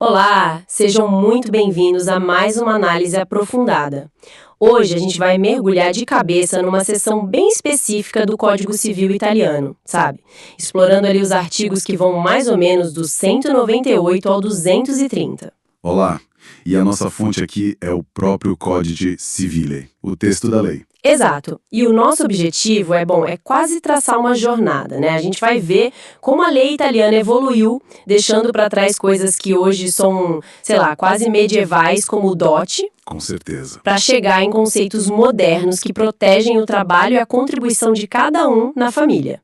Olá, sejam muito bem-vindos a mais uma análise aprofundada. Hoje a gente vai mergulhar de cabeça numa seção bem específica do Código Civil italiano, sabe? Explorando ali os artigos que vão mais ou menos do 198 ao 230. Olá, e a nossa fonte aqui é o próprio Codice Civile, o texto da lei. Exato. E o nosso objetivo é quase traçar uma jornada, né? A gente vai ver como a lei italiana evoluiu, deixando para trás coisas que hoje são, quase medievais, como o dote. Com certeza. Para chegar em conceitos modernos que protegem o trabalho e a contribuição de cada um na família.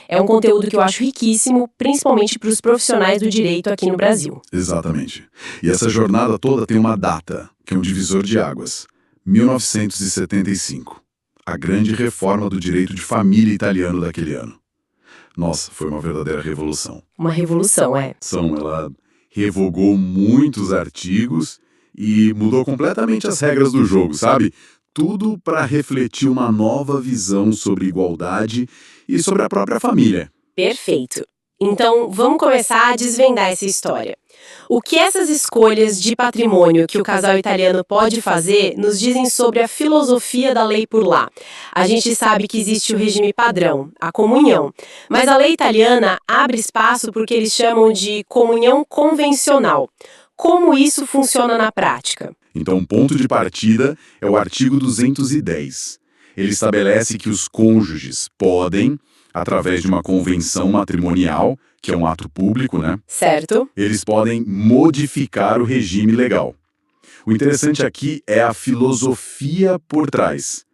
É um conteúdo que eu acho riquíssimo, principalmente para os profissionais do direito aqui no Brasil. Exatamente. E essa jornada toda tem uma data, que é um divisor de águas. 1975. A grande reforma do direito de família italiano daquele ano. Nossa, foi uma verdadeira revolução. Uma revolução, é. Ela revogou muitos artigos e mudou completamente as regras do jogo, sabe? Tudo para refletir uma nova visão sobre igualdade e sobre a própria família. Perfeito. Então, vamos começar a desvendar essa história. O que essas escolhas de patrimônio que o casal italiano pode fazer nos dizem sobre a filosofia da lei por lá? A gente sabe que existe o regime padrão, a comunhão, mas a lei italiana abre espaço para o que eles chamam de comunhão convencional. Como isso funciona na prática? Então, o ponto de partida é o artigo 210. Ele estabelece que os cônjuges podem, através de uma convenção matrimonial, que é um ato público, né? Certo. Eles podem modificar o regime legal. O interessante aqui é a filosofia por trás.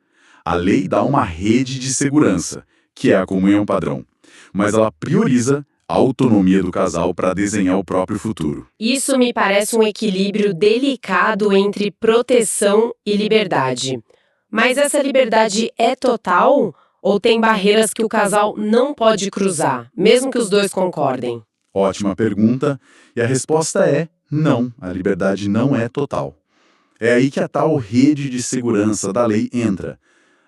A lei dá uma rede de segurança, que é a comunhão padrão, mas ela prioriza a autonomia do casal para desenhar o próprio futuro. Isso me parece um equilíbrio delicado entre proteção e liberdade. Mas essa liberdade é total? Ou tem barreiras que o casal não pode cruzar, mesmo que os dois concordem? Ótima pergunta, e a resposta é não, a liberdade não é total. É aí que a tal rede de segurança da lei entra.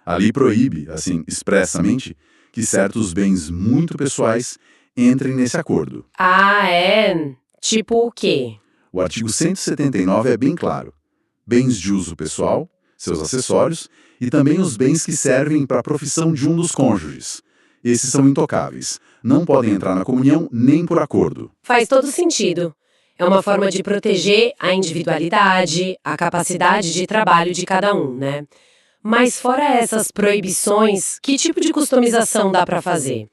A lei proíbe, expressamente, que certos bens muito pessoais entrem nesse acordo. Ah, é? Tipo o quê? O artigo 179 é bem claro. Bens de uso pessoal, seus acessórios, e também os bens que servem para a profissão de um dos cônjuges. Esses são intocáveis. Não podem entrar na comunhão nem por acordo. Faz todo sentido. É uma forma de proteger a individualidade, a capacidade de trabalho de cada um, né? Mas fora essas proibições, que tipo de customização dá para fazer?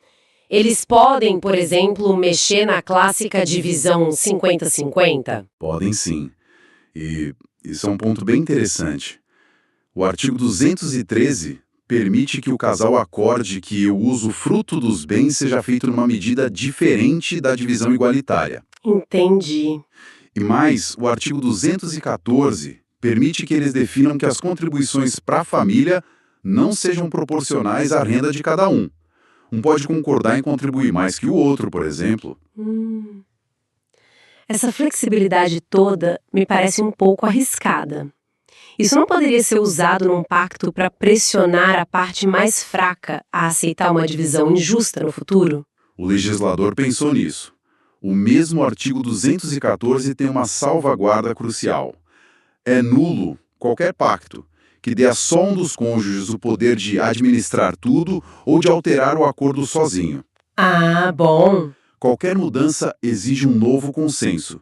Eles podem, por exemplo, mexer na clássica divisão 50-50? Podem sim. E isso é um ponto bem interessante. O artigo 213 permite que o casal acorde que o usufruto dos bens seja feito numa medida diferente da divisão igualitária. Entendi. E mais, o artigo 214 permite que eles definam que as contribuições para a família não sejam proporcionais à renda de cada um. Um pode concordar em contribuir mais que o outro, por exemplo. Essa flexibilidade toda me parece um pouco arriscada. Isso não poderia ser usado num pacto para pressionar a parte mais fraca a aceitar uma divisão injusta no futuro? O legislador pensou nisso. O mesmo artigo 214 tem uma salvaguarda crucial. É nulo qualquer pacto que dê a só um dos cônjuges o poder de administrar tudo ou de alterar o acordo sozinho. Ah, bom. Qualquer mudança exige um novo consenso.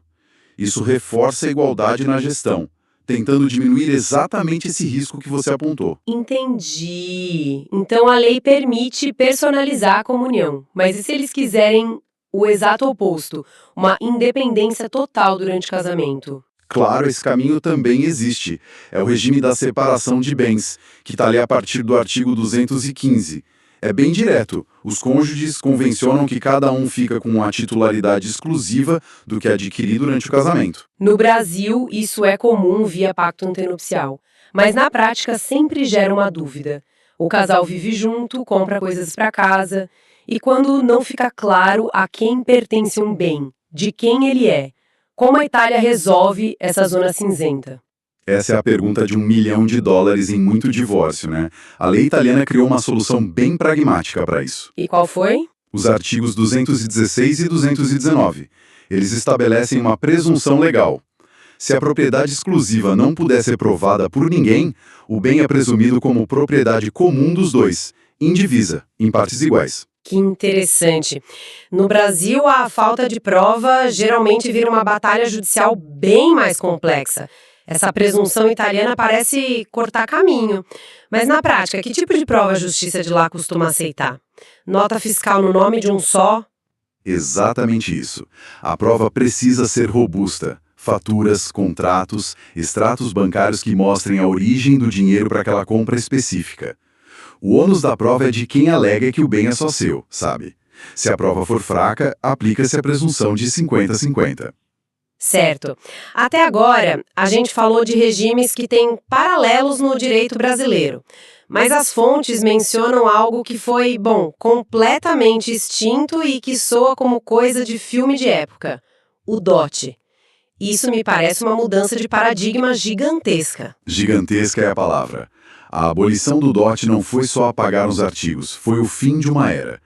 Isso reforça a igualdade na gestão, tentando diminuir exatamente esse risco que você apontou. Entendi. Então a lei permite personalizar a comunhão. Mas e se eles quiserem o exato oposto, uma independência total durante o casamento? Claro, esse caminho também existe. É o regime da separação de bens, que está ali a partir do artigo 215. É bem direto. Os cônjuges convencionam que cada um fica com a titularidade exclusiva do que adquiriu durante o casamento. No Brasil, isso é comum via pacto antenupcial. Mas na prática sempre gera uma dúvida. O casal vive junto, compra coisas para casa, e quando não fica claro a quem pertence um bem, de quem ele é, como a Itália resolve essa zona cinzenta? Essa é a pergunta de $1 milhão em muito divórcio, né? A lei italiana criou uma solução bem pragmática para isso. E qual foi? Os artigos 216 e 219. Eles estabelecem uma presunção legal. Se a propriedade exclusiva não puder ser provada por ninguém, o bem é presumido como propriedade comum dos dois, indivisa, em partes iguais. Que interessante. No Brasil, a falta de prova geralmente vira uma batalha judicial bem mais complexa. Essa presunção italiana parece cortar caminho. Mas na prática, que tipo de prova a justiça de lá costuma aceitar? Nota fiscal no nome de um só? Exatamente isso. A prova precisa ser robusta. Faturas, contratos, extratos bancários que mostrem a origem do dinheiro para aquela compra específica. O ônus da prova é de quem alega que o bem é só seu, sabe? Se a prova for fraca, aplica-se a presunção de 50-50. Certo. Até agora, a gente falou de regimes que têm paralelos no direito brasileiro. Mas as fontes mencionam algo que foi, completamente extinto e que soa como coisa de filme de época: o dote. Isso me parece uma mudança de paradigma gigantesca. Gigantesca é a palavra. A abolição do dote não foi só apagar os artigos, foi o fim de uma era.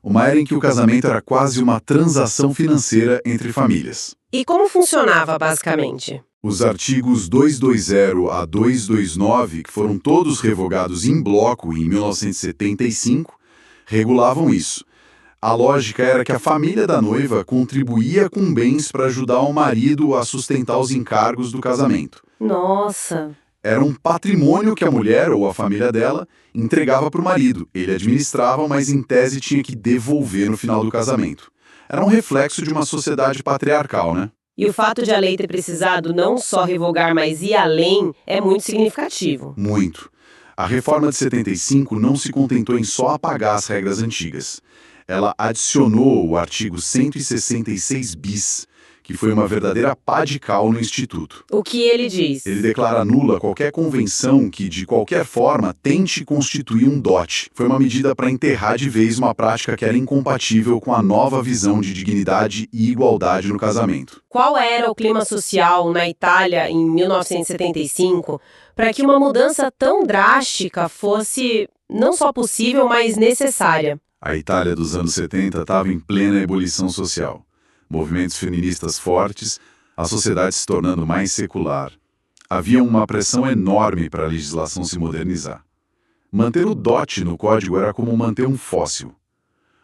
Uma era em que o casamento era quase uma transação financeira entre famílias. E como funcionava, basicamente? Os artigos 220 a 229, que foram todos revogados em bloco em 1975, regulavam isso. A lógica era que a família da noiva contribuía com bens para ajudar o marido a sustentar os encargos do casamento. Nossa! Era um patrimônio que a mulher ou a família dela entregava para o marido. Ele administrava, mas em tese tinha que devolver no final do casamento. Era um reflexo de uma sociedade patriarcal, né? E o fato de a lei ter precisado não só revogar, mas ir além, é muito significativo. Muito. A reforma de 75 não se contentou em só apagar as regras antigas. Ela adicionou o artigo 166 bis, que foi uma verdadeira pá de cal no Instituto. O que ele diz? Ele declara nula qualquer convenção que, de qualquer forma, tente constituir um dote. Foi uma medida para enterrar de vez uma prática que era incompatível com a nova visão de dignidade e igualdade no casamento. Qual era o clima social na Itália em 1975 para que uma mudança tão drástica fosse não só possível, mas necessária? A Itália dos anos 70 estava em plena ebulição social. Movimentos feministas fortes, a sociedade se tornando mais secular. Havia uma pressão enorme para a legislação se modernizar. Manter o dote no código era como manter um fóssil.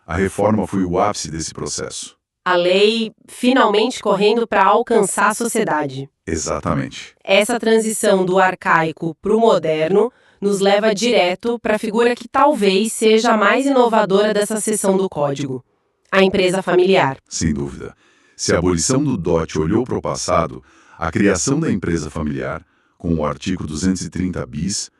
A reforma foi o ápice desse processo. A lei finalmente correndo para alcançar a sociedade. Exatamente. Essa transição do arcaico para o moderno nos leva direto para a figura que talvez seja a mais inovadora dessa seção do código: a empresa familiar. Sem dúvida. Se a abolição do dote olhou para o passado, a criação da empresa familiar, com o artigo 230 bis,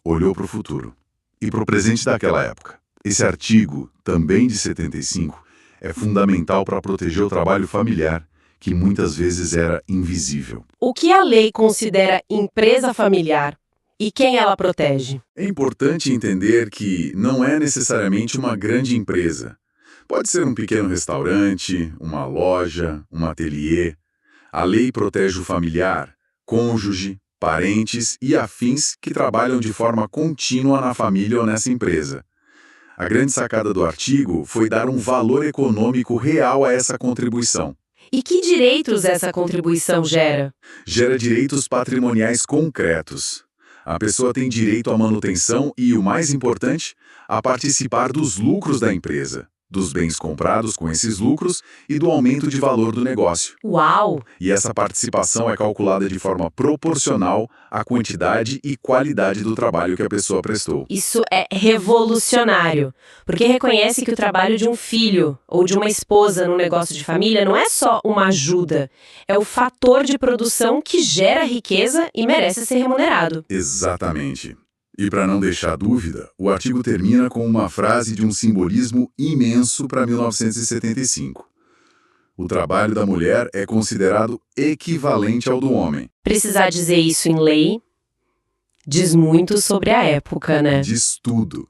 olhou para o futuro e para o presente daquela época. Esse artigo, também de 75, é fundamental para proteger o trabalho familiar, que muitas vezes era invisível. O que a lei considera empresa familiar e quem ela protege? É importante entender que não é necessariamente uma grande empresa. Pode ser um pequeno restaurante, uma loja, um ateliê. A lei protege o familiar, cônjuge, parentes e afins que trabalham de forma contínua na família ou nessa empresa. A grande sacada do artigo foi dar um valor econômico real a essa contribuição. E que direitos essa contribuição gera? Gera direitos patrimoniais concretos. A pessoa tem direito à manutenção e, o mais importante, a participar dos lucros da empresa, dos bens comprados com esses lucros e do aumento de valor do negócio. Uau! E essa participação é calculada de forma proporcional à quantidade e qualidade do trabalho que a pessoa prestou. Isso é revolucionário, porque reconhece que o trabalho de um filho ou de uma esposa no negócio de família não é só uma ajuda, é o fator de produção que gera riqueza e merece ser remunerado. Exatamente. E para não deixar dúvida, o artigo termina com uma frase de um simbolismo imenso para 1975. O trabalho da mulher é considerado equivalente ao do homem. Precisar dizer isso em lei diz muito sobre a época, né? Diz tudo.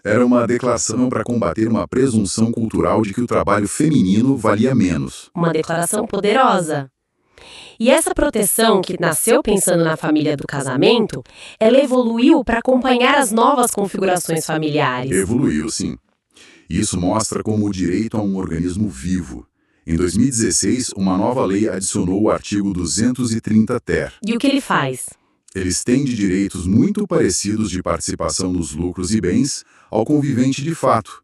Era uma declaração para combater uma presunção cultural de que o trabalho feminino valia menos. Uma declaração poderosa. E essa proteção, que nasceu pensando na família do casamento, ela evoluiu para acompanhar as novas configurações familiares. Evoluiu, sim. Isso mostra como o direito a um organismo vivo, Em 2016, uma nova lei adicionou o artigo 230 ter. E o que ele faz? Ele estende direitos muito parecidos de participação nos lucros e bens ao convivente de fato,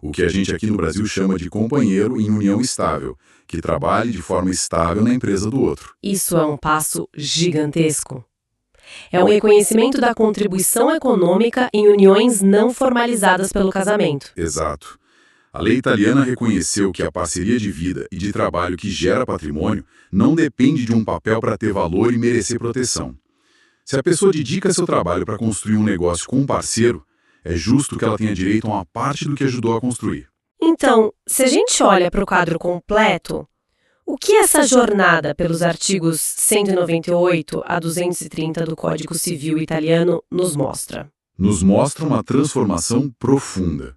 o que a gente aqui no Brasil chama de companheiro em união estável, que trabalhe de forma estável na empresa do outro. Isso é um passo gigantesco. É o reconhecimento da contribuição econômica em uniões não formalizadas pelo casamento. Exato. A lei italiana reconheceu que a parceria de vida e de trabalho que gera patrimônio não depende de um papel para ter valor e merecer proteção. Se a pessoa dedica seu trabalho para construir um negócio com um parceiro, é justo que ela tenha direito a uma parte do que ajudou a construir. Então, se a gente olha para o quadro completo, o que essa jornada pelos artigos 198 a 230 do Código Civil italiano nos mostra? Nos mostra uma transformação profunda.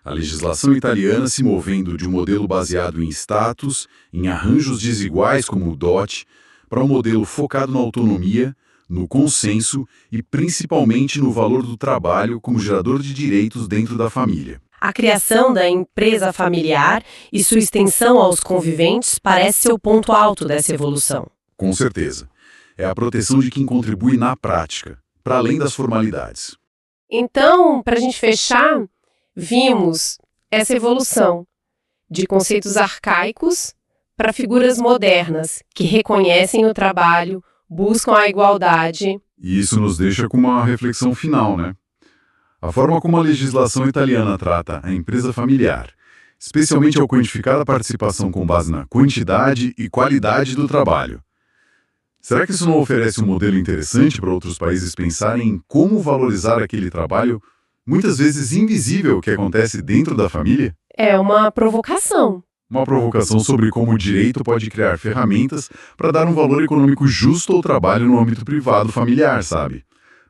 A legislação italiana se movendo de um modelo baseado em status, em arranjos desiguais como o dote, para um modelo focado na autonomia, no consenso e principalmente no valor do trabalho como gerador de direitos dentro da família. A criação da empresa familiar e sua extensão aos conviventes parece ser o ponto alto dessa evolução. Com certeza. É a proteção de quem contribui na prática, para além das formalidades. Então, para a gente fechar, vimos essa evolução de conceitos arcaicos para figuras modernas que reconhecem o trabalho, buscam a igualdade. E isso nos deixa com uma reflexão final, né? A forma como a legislação italiana trata a empresa familiar, especialmente ao quantificar a participação com base na quantidade e qualidade do trabalho. Será que isso não oferece um modelo interessante para outros países pensarem em como valorizar aquele trabalho, muitas vezes invisível, que acontece dentro da família? É uma provocação. Uma provocação sobre como o direito pode criar ferramentas para dar um valor econômico justo ao trabalho no âmbito privado familiar, sabe?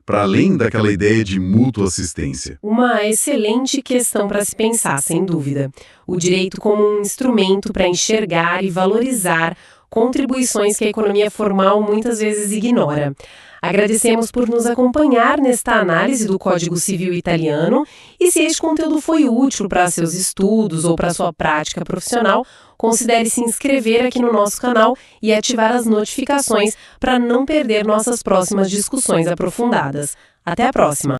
Para além daquela ideia de mútua assistência. Uma excelente questão para se pensar, sem dúvida. O direito como um instrumento para enxergar e valorizar contribuições que a economia formal muitas vezes ignora. Agradecemos por nos acompanhar nesta análise do Código Civil italiano e se este conteúdo foi útil para seus estudos ou para sua prática profissional, considere se inscrever aqui no nosso canal e ativar as notificações para não perder nossas próximas discussões aprofundadas. Até a próxima!